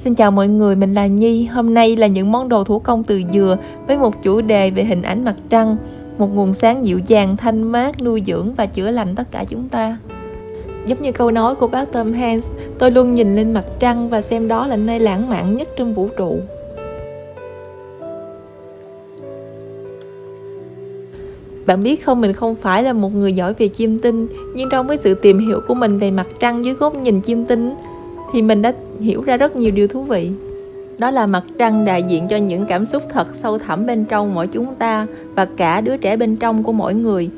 Xin chào mọi người, mình là Nhi. Hôm nay là những món đồ thủ công từ dừa với một chủ đề về hình ảnh mặt trăng, một nguồn sáng dịu dàng, thanh mát, nuôi dưỡng và chữa lành tất cả chúng ta. Giống như câu nói của bác Tom Hanks, tôi luôn nhìn lên mặt trăng và xem đó là nơi lãng mạn nhất trong vũ trụ. Bạn biết không, mình không phải là một người giỏi về chiêm tinh, nhưng trong cái sự tìm hiểu của mình về mặt trăng dưới góc nhìn chiêm tinh thì mình đã hiểu ra rất nhiều điều thú vị. Đó là mặt trăng đại diện cho những cảm xúc thật sâu thẳm bên trong mỗi chúng ta và cả đứa trẻ bên trong của mỗi người.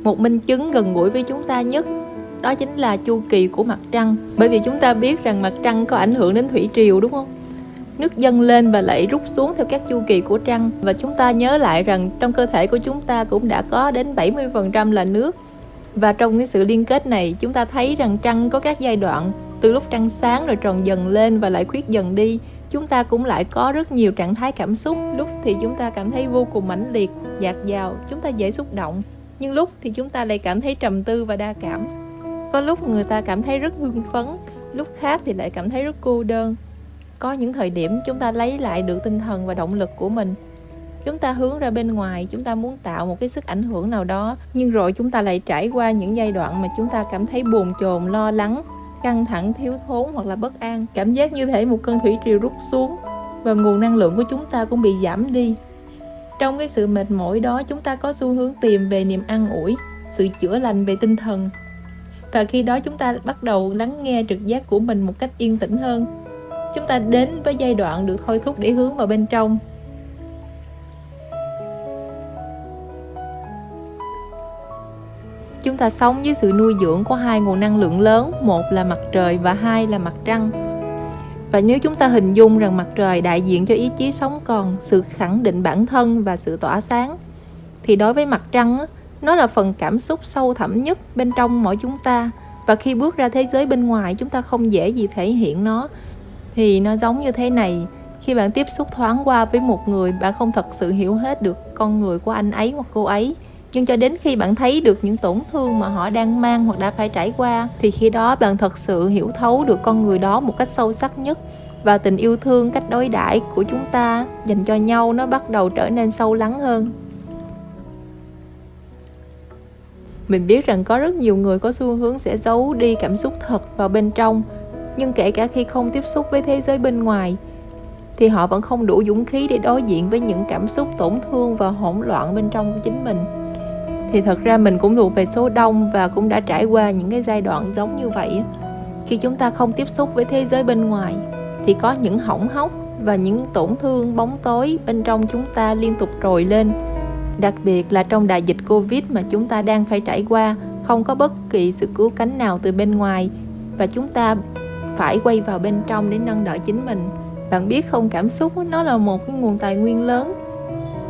Một minh chứng gần gũi với chúng ta nhất đó chính là chu kỳ của mặt trăng. Bởi vì chúng ta biết rằng mặt trăng có ảnh hưởng đến thủy triều, đúng không? Nước dâng lên và lại rút xuống theo các chu kỳ của trăng. Và chúng ta nhớ lại rằng trong cơ thể của chúng ta cũng đã có đến 70% là nước. Và trong cái sự liên kết này, chúng ta thấy rằng trăng có các giai đoạn. Từ lúc trăng sáng rồi tròn dần lên và lại khuyết dần đi. Chúng ta cũng lại có rất nhiều trạng thái cảm xúc. Lúc thì chúng ta cảm thấy vô cùng mãnh liệt, dạt dào, chúng ta dễ xúc động. Nhưng lúc thì chúng ta lại cảm thấy trầm tư và đa cảm. Có lúc người ta cảm thấy rất hưng phấn, lúc khác thì lại cảm thấy rất cô đơn. Có những thời điểm chúng ta lấy lại được tinh thần và động lực của mình. Chúng ta hướng ra bên ngoài, chúng ta muốn tạo một cái sức ảnh hưởng nào đó. Nhưng rồi chúng ta lại trải qua những giai đoạn mà chúng ta cảm thấy bồn chồn, lo lắng, căng thẳng, thiếu thốn hoặc là bất an. Cảm giác như thể một cơn thủy triều rút xuống và nguồn năng lượng của chúng ta cũng bị giảm đi. Trong cái sự mệt mỏi đó, chúng ta có xu hướng tìm về niềm an ủi, sự chữa lành về tinh thần. Và khi đó chúng ta bắt đầu lắng nghe trực giác của mình một cách yên tĩnh hơn. Chúng ta đến với giai đoạn được thôi thúc để hướng vào bên trong. Chúng ta sống với sự nuôi dưỡng của hai nguồn năng lượng lớn, một là mặt trời và hai là mặt trăng. Và nếu chúng ta hình dung rằng mặt trời đại diện cho ý chí sống còn, sự khẳng định bản thân và sự tỏa sáng, thì đối với mặt trăng, nó là phần cảm xúc sâu thẳm nhất bên trong mỗi chúng ta. Và khi bước ra thế giới bên ngoài, chúng ta không dễ gì thể hiện nó. Thì nó giống như thế này, khi bạn tiếp xúc thoáng qua với một người, bạn không thật sự hiểu hết được con người của anh ấy hoặc cô ấy. Nhưng cho đến khi bạn thấy được những tổn thương mà họ đang mang hoặc đã phải trải qua, thì khi đó bạn thật sự hiểu thấu được con người đó một cách sâu sắc nhất. Và tình yêu thương, cách đối đãi của chúng ta dành cho nhau nó bắt đầu trở nên sâu lắng hơn. Mình biết rằng có rất nhiều người có xu hướng sẽ giấu đi cảm xúc thật vào bên trong. Nhưng kể cả khi không tiếp xúc với thế giới bên ngoài, thì họ vẫn không đủ dũng khí để đối diện với những cảm xúc tổn thương và hỗn loạn bên trong của chính mình. Thì thật ra mình cũng thuộc về số đông và cũng đã trải qua những cái giai đoạn giống như vậy. Khi chúng ta không tiếp xúc với thế giới bên ngoài, thì có những hỏng hóc và những tổn thương bóng tối bên trong chúng ta liên tục trồi lên. Đặc biệt là trong đại dịch Covid mà chúng ta đang phải trải qua, không có bất kỳ sự cứu cánh nào từ bên ngoài. Và chúng ta phải quay vào bên trong để nâng đỡ chính mình. Bạn biết không, cảm xúc nó là một cái nguồn tài nguyên lớn.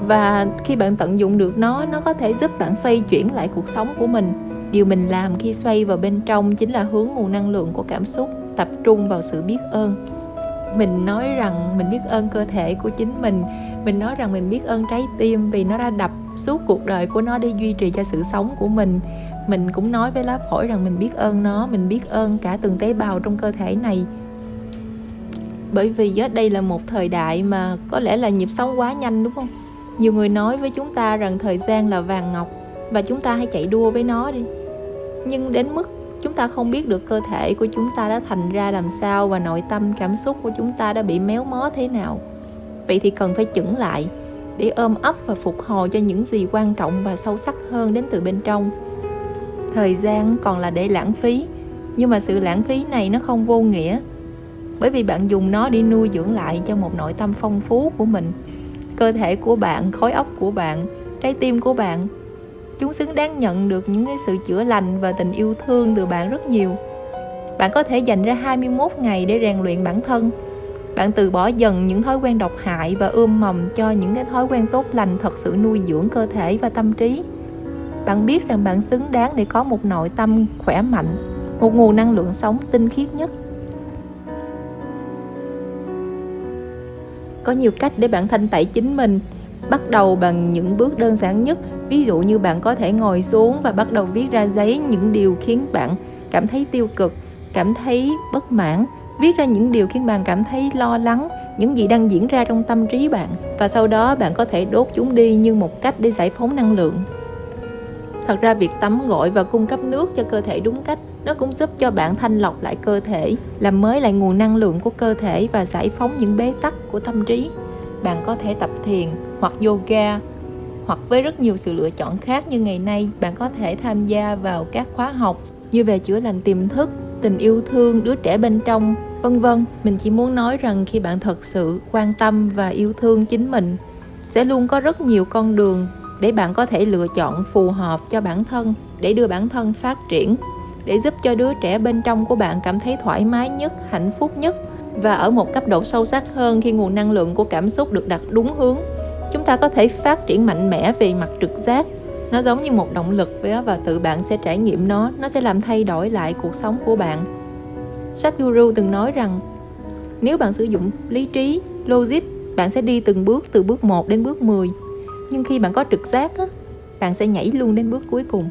Và khi bạn tận dụng được nó có thể giúp bạn xoay chuyển lại cuộc sống của mình. Điều mình làm khi xoay vào bên trong chính là hướng nguồn năng lượng của cảm xúc, tập trung vào sự biết ơn. Mình nói rằng mình biết ơn cơ thể của chính mình. Mình nói rằng mình biết ơn trái tim vì nó đã đập suốt cuộc đời của nó để duy trì cho sự sống của mình. Mình cũng nói với lá phổi rằng mình biết ơn nó, mình biết ơn cả từng tế bào trong cơ thể này. Bởi vì đây là một thời đại mà có lẽ là nhịp sống quá nhanh, đúng không? Nhiều người nói với chúng ta rằng thời gian là vàng ngọc và chúng ta hãy chạy đua với nó đi. Nhưng đến mức chúng ta không biết được cơ thể của chúng ta đã thành ra làm sao và nội tâm cảm xúc của chúng ta đã bị méo mó thế nào. Vậy thì cần phải chững lại để ôm ấp và phục hồi cho những gì quan trọng và sâu sắc hơn đến từ bên trong. Thời gian còn là để lãng phí, nhưng mà sự lãng phí này nó không vô nghĩa. Bởi vì bạn dùng nó để nuôi dưỡng lại cho một nội tâm phong phú của mình. Cơ thể của bạn, khối óc của bạn, trái tim của bạn, chúng xứng đáng nhận được những cái sự chữa lành và tình yêu thương từ bạn rất nhiều. Bạn có thể dành ra 21 ngày để rèn luyện bản thân. Bạn từ bỏ dần những thói quen độc hại và ươm mầm cho những cái thói quen tốt lành thật sự nuôi dưỡng cơ thể và tâm trí. Bạn biết rằng bạn xứng đáng để có một nội tâm khỏe mạnh, một nguồn năng lượng sống tinh khiết nhất. Có nhiều cách để bạn thanh tẩy chính mình. Bắt đầu bằng những bước đơn giản nhất. Ví dụ như bạn có thể ngồi xuống và bắt đầu viết ra giấy những điều khiến bạn cảm thấy tiêu cực. cảm thấy bất mãn, viết ra những điều khiến bạn cảm thấy lo lắng, những gì đang diễn ra trong tâm trí bạn. Và sau đó bạn có thể đốt chúng đi như một cách để giải phóng năng lượng. Thật ra việc tắm gội và cung cấp nước cho cơ thể đúng cách, nó cũng giúp cho bạn thanh lọc lại cơ thể, làm mới lại nguồn năng lượng của cơ thể và giải phóng những bế tắc của tâm trí. Bạn có thể tập thiền hoặc yoga, hoặc với rất nhiều sự lựa chọn khác như ngày nay, bạn có thể tham gia vào các khóa học như về chữa lành tiềm thức, tình yêu thương, đứa trẻ bên trong, vân vân. Mình chỉ muốn nói rằng khi bạn thật sự quan tâm và yêu thương chính mình, sẽ luôn có rất nhiều con đường để bạn có thể lựa chọn phù hợp cho bản thân, để đưa bản thân phát triển, để giúp cho đứa trẻ bên trong của bạn cảm thấy thoải mái nhất, hạnh phúc nhất. Và ở một cấp độ sâu sắc hơn, khi nguồn năng lượng của cảm xúc được đặt đúng hướng, chúng ta có thể phát triển mạnh mẽ về mặt trực giác. Nó giống như một động lực vậy đó, và tự bạn sẽ trải nghiệm nó sẽ làm thay đổi lại cuộc sống của bạn. Sadhguru từng nói rằng nếu bạn sử dụng lý trí, logic, bạn sẽ đi từng bước từ bước 1 đến bước 10. Nhưng khi bạn có trực giác, bạn sẽ nhảy luôn đến bước cuối cùng.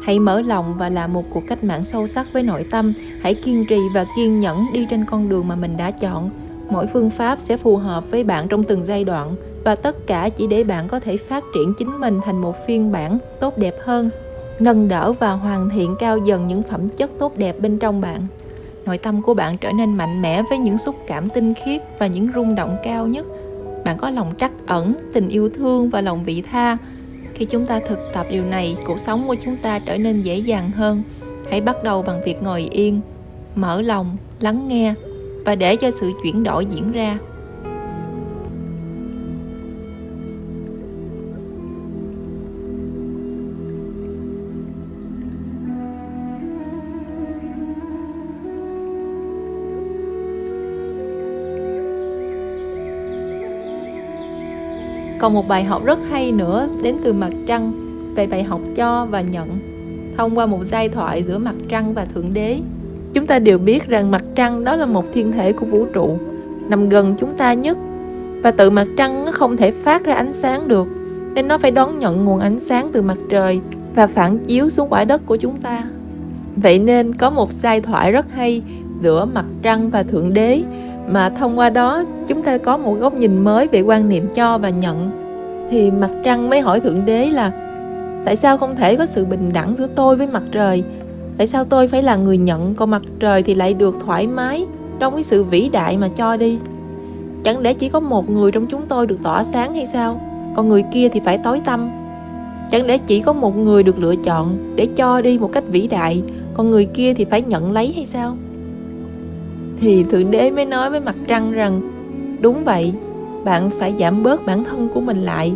Hãy mở lòng và làm một cuộc cách mạng sâu sắc với nội tâm. Hãy kiên trì và kiên nhẫn đi trên con đường mà mình đã chọn. Mỗi phương pháp sẽ phù hợp với bạn trong từng giai đoạn, và tất cả chỉ để bạn có thể phát triển chính mình thành một phiên bản tốt đẹp hơn, nâng đỡ và hoàn thiện cao dần những phẩm chất tốt đẹp bên trong bạn. Nội tâm của bạn trở nên mạnh mẽ với những xúc cảm tinh khiết và những rung động cao nhất. Bạn có lòng trắc ẩn, tình yêu thương và lòng vị tha. Khi chúng ta thực tập điều này, cuộc sống của chúng ta trở nên dễ dàng hơn. Hãy bắt đầu bằng việc ngồi yên, mở lòng, lắng nghe và để cho sự chuyển đổi diễn ra. Còn một bài học rất hay nữa đến từ mặt trăng, về bài học cho và nhận, thông qua một giai thoại giữa mặt trăng và Thượng Đế. Chúng ta đều biết rằng mặt trăng đó là một thiên thể của vũ trụ, nằm gần chúng ta nhất. Và tự mặt trăng nó không thể phát ra ánh sáng được, nên nó phải đón nhận nguồn ánh sáng từ mặt trời và phản chiếu xuống quả đất của chúng ta. Vậy nên có một giai thoại rất hay giữa mặt trăng và Thượng Đế, mà thông qua đó chúng ta có một góc nhìn mới về quan niệm cho và nhận. Thì mặt trăng mới hỏi Thượng Đế là: tại sao không thể có sự bình đẳng giữa tôi với mặt trời? Tại sao tôi phải là người nhận, còn mặt trời thì lại được thoải mái trong cái sự vĩ đại mà cho đi? Chẳng lẽ chỉ có một người trong chúng tôi được tỏa sáng hay sao? Còn người kia thì phải tối tăm. Chẳng lẽ chỉ có một người được lựa chọn để cho đi một cách vĩ đại, còn người kia thì phải nhận lấy hay sao? Thì Thượng Đế mới nói với mặt trăng rằng: đúng vậy, bạn phải giảm bớt bản thân của mình lại.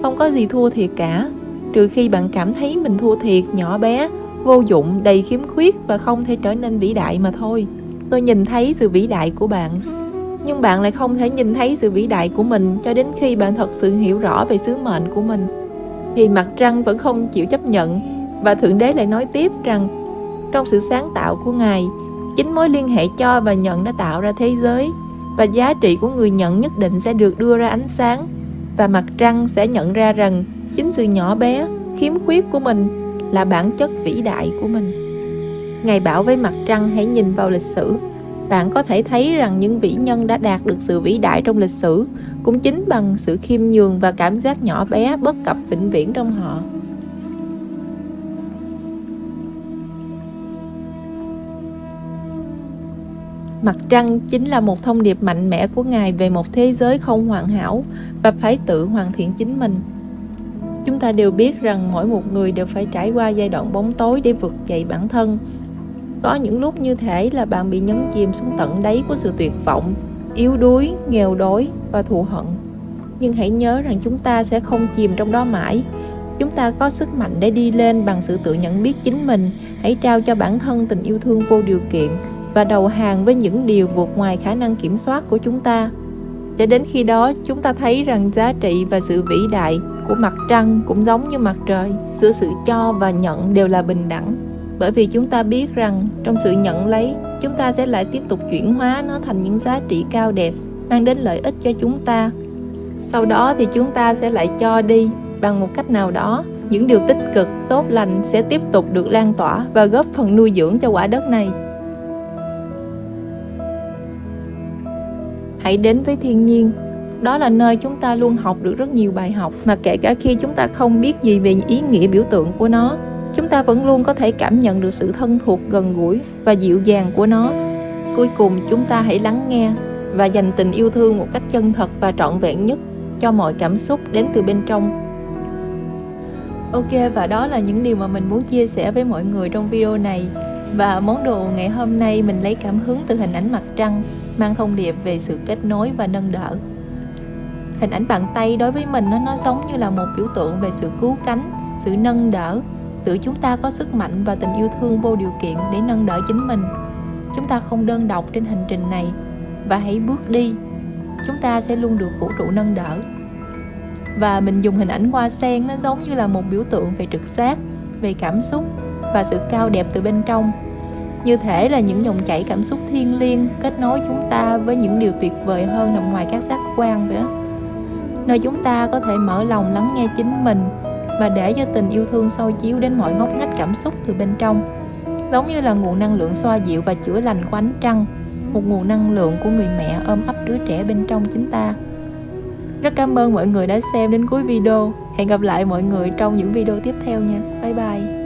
Không có gì thua thiệt cả, trừ khi bạn cảm thấy mình thua thiệt, nhỏ bé, vô dụng, đầy khiếm khuyết và không thể trở nên vĩ đại mà thôi. Tôi nhìn thấy sự vĩ đại của bạn, nhưng bạn lại không thể nhìn thấy sự vĩ đại của mình cho đến khi bạn thật sự hiểu rõ về sứ mệnh của mình. Thì mặt trăng vẫn không chịu chấp nhận, và Thượng Đế lại nói tiếp rằng trong sự sáng tạo của Ngài, chính mối liên hệ cho và nhận đã tạo ra thế giới, và giá trị của người nhận nhất định sẽ được đưa ra ánh sáng. Và mặt trăng sẽ nhận ra rằng chính sự nhỏ bé, khiếm khuyết của mình là bản chất vĩ đại của mình. Ngài bảo với mặt trăng: hãy nhìn vào lịch sử. Bạn có thể thấy rằng những vĩ nhân đã đạt được sự vĩ đại trong lịch sử cũng chính bằng sự khiêm nhường và cảm giác nhỏ bé, bất cập vĩnh viễn trong họ. Mặt trăng chính là một thông điệp mạnh mẽ của Ngài về một thế giới không hoàn hảo và phải tự hoàn thiện chính mình. Chúng ta đều biết rằng mỗi một người đều phải trải qua giai đoạn bóng tối để vực dậy bản thân. Có những lúc như thể là bạn bị nhấn chìm xuống tận đáy của sự tuyệt vọng, yếu đuối, nghèo đói và thù hận. Nhưng hãy nhớ rằng chúng ta sẽ không chìm trong đó mãi. Chúng ta có sức mạnh để đi lên bằng sự tự nhận biết chính mình. Hãy trao cho bản thân tình yêu thương vô điều kiện và đầu hàng với những điều vượt ngoài khả năng kiểm soát của chúng ta. Cho đến khi đó, chúng ta thấy rằng giá trị và sự vĩ đại của mặt trăng cũng giống như mặt trời. Giữa sự cho và nhận đều là bình đẳng. Bởi vì chúng ta biết rằng trong sự nhận lấy, chúng ta sẽ lại tiếp tục chuyển hóa nó thành những giá trị cao đẹp, mang đến lợi ích cho chúng ta. Sau đó thì chúng ta sẽ lại cho đi bằng một cách nào đó. Những điều tích cực, tốt lành sẽ tiếp tục được lan tỏa và góp phần nuôi dưỡng cho quả đất này. Hãy đến với thiên nhiên. Đó là nơi chúng ta luôn học được rất nhiều bài học, mà kể cả khi chúng ta không biết gì về ý nghĩa biểu tượng của nó, chúng ta vẫn luôn có thể cảm nhận được sự thân thuộc, gần gũi và dịu dàng của nó. Cuối cùng, chúng ta hãy lắng nghe và dành tình yêu thương một cách chân thật và trọn vẹn nhất cho mọi cảm xúc đến từ bên trong. Ok, và đó là những điều mà mình muốn chia sẻ với mọi người trong video này. Và món đồ ngày hôm nay mình lấy cảm hứng từ hình ảnh mặt trăng, mang thông điệp về sự kết nối và nâng đỡ. Hình ảnh bàn tay đối với mình nó giống như là một biểu tượng về sự cứu cánh, sự nâng đỡ. Tự chúng ta có sức mạnh và tình yêu thương vô điều kiện để nâng đỡ chính mình. Chúng ta không đơn độc trên hành trình này, và hãy bước đi. Chúng ta sẽ luôn được vũ trụ nâng đỡ. Và mình dùng hình ảnh hoa sen, nó giống như là một biểu tượng về trực giác, về cảm xúc và sự cao đẹp từ bên trong. Như thể là những dòng chảy cảm xúc thiêng liêng kết nối chúng ta với những điều tuyệt vời hơn nằm ngoài các giác quan vậy á. Nơi chúng ta có thể mở lòng lắng nghe chính mình và để cho tình yêu thương soi chiếu đến mọi ngóc ngách cảm xúc từ bên trong. Giống như là nguồn năng lượng xoa dịu và chữa lành của ánh trăng, một nguồn năng lượng của người mẹ ôm ấp đứa trẻ bên trong chính ta. Rất cảm ơn mọi người đã xem đến cuối video. Hẹn gặp lại mọi người trong những video tiếp theo nha. Bye bye.